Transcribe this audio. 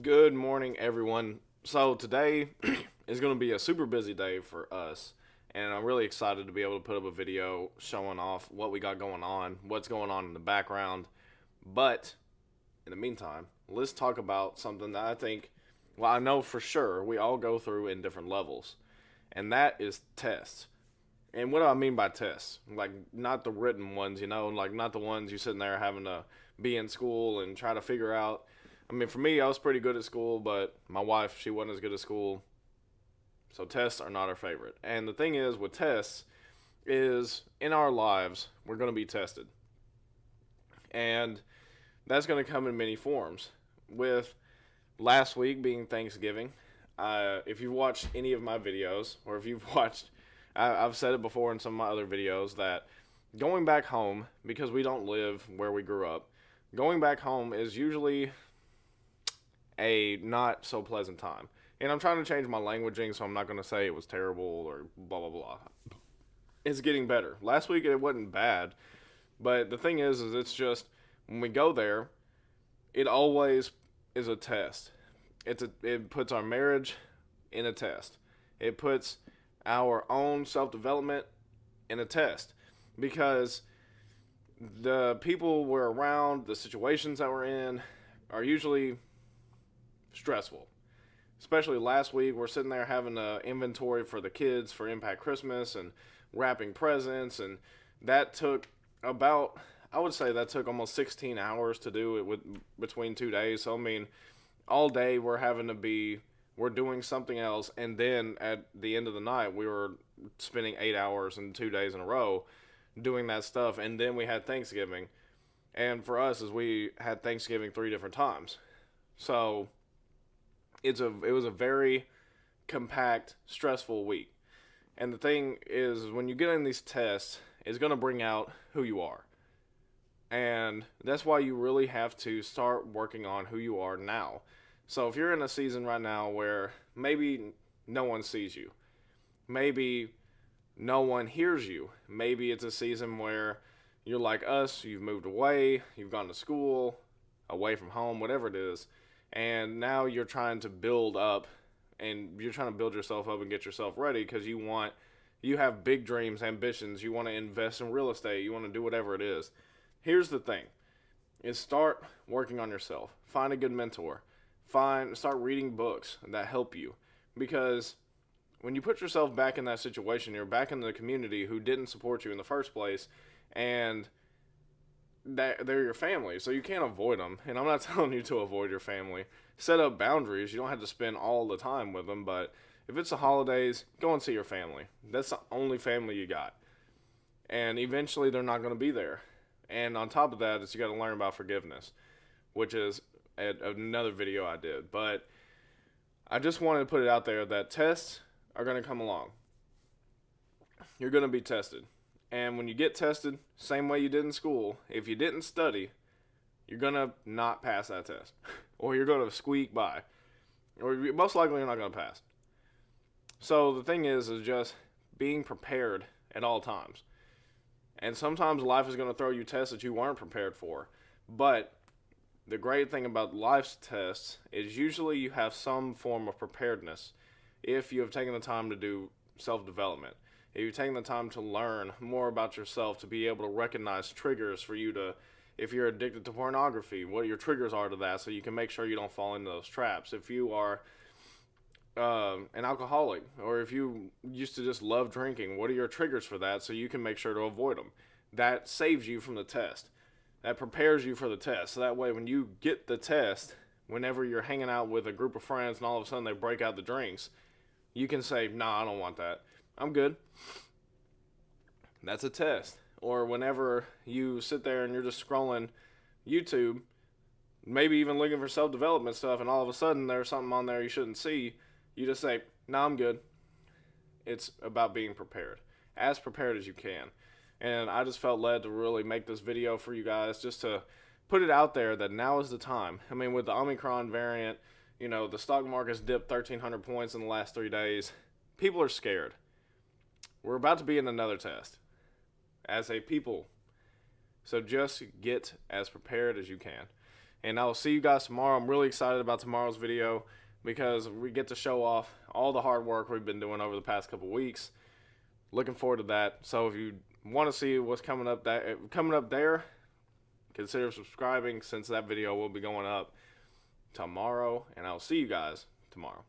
Good morning, everyone. So, today is going to be a super busy day for us, and I'm really excited to be able to put up a video showing off what we got going on, what's going on in the background. But, in the meantime, let's talk about something that I know for sure we all go through in different levels, and that is tests. And what do I mean by tests? Like, not the written ones, like not the ones you sitting there having to be in school and try to figure out. I mean, for me, I was pretty good at school, but my wife, she wasn't as good at school. So tests are not our favorite. And the thing is with tests is in our lives, we're going to be tested. And that's going to come in many forms. With last week being Thanksgiving, if you've watched any of my videos, or if you've watched, I've said it before in some of my other videos that going back home, because we don't live where we grew up, going back home is usually a not so pleasant time. And I'm trying to change my languaging, so I'm not going to say it was terrible or blah, blah, blah. It's getting better. Last week it wasn't bad, but the thing is it's just when we go there, it always is a test. It puts our marriage in a test. It puts our own self development in a test because the people we're around, the situations that we're in, are usually stressful. Especially last week, we're sitting there having an inventory for the kids for Impact Christmas and wrapping presents, and that took about, I would say that took almost 16 hours to do it with between 2 days. So I mean, all day we're doing something else, and then at the end of the night, we were spending 8 hours and 2 days in a row doing that stuff, and then we had Thanksgiving, and for us, is we had Thanksgiving 3 different times. So it was a very compact, stressful week. And the thing is, when you get in these tests, it's going to bring out who you are. And that's why you really have to start working on who you are now. So if you're in a season right now where maybe no one sees you, maybe no one hears you, maybe it's a season where you're like us, you've moved away, you've gone to school, away from home, whatever it is, and now you're trying to build up and you're trying to build yourself up and get yourself ready because you have big dreams, ambitions, you want to invest in real estate, you want to do whatever it is. Here's the thing: is start working on yourself. Find a good mentor. Start reading books that help you, because when you put yourself back in that situation, you're back in the community who didn't support you in the first place, and that they're your family, so you can't avoid them. And I'm not telling you to avoid your family. Set up boundaries. You don't have to spend all the time with them, but if it's the holidays, go and see your family. That's the only family you got. And eventually they're not going to be there. And on top of that, is you got to learn about forgiveness, which is another video I did. But I just wanted to put it out there that tests are going to come along. You're going to be tested. And when you get tested, same way you did in school, if you didn't study, you're going to not pass that test. Or you're going to squeak by. Or most likely you're not going to pass. So the thing is just being prepared at all times. And sometimes life is going to throw you tests that you weren't prepared for. But the great thing about life's tests is usually you have some form of preparedness if you have taken the time to do self-development. If you've taken the time to learn more about yourself, to be able to recognize triggers for you to, if you're addicted to pornography, what your triggers are to that, so you can make sure you don't fall into those traps. If you are an alcoholic, or if you used to just love drinking, what are your triggers for that, so you can make sure to avoid them. That saves you from the test. That prepares you for the test. So that way, when you get the test, whenever you're hanging out with a group of friends and all of a sudden they break out the drinks, you can say, "Nah, I don't want that. I'm good." That's a test. Or whenever you sit there and you're just scrolling YouTube, maybe even looking for self development stuff, and all of a sudden there's something on there you shouldn't see, you just say, "No, I'm good." It's about being prepared, as prepared as you can. And I just felt led to really make this video for you guys, just to put it out there that now is the time. I mean, with the Omicron variant, the stock market's dipped 1,300 points in the last 3 days. People are scared. We're about to be in another test as a people. So just get as prepared as you can. And I'll see you guys tomorrow. I'm really excited about tomorrow's video because we get to show off all the hard work we've been doing over the past couple weeks. Looking forward to that. So if you want to see what's coming up there, consider subscribing, since that video will be going up tomorrow, and I'll see you guys tomorrow.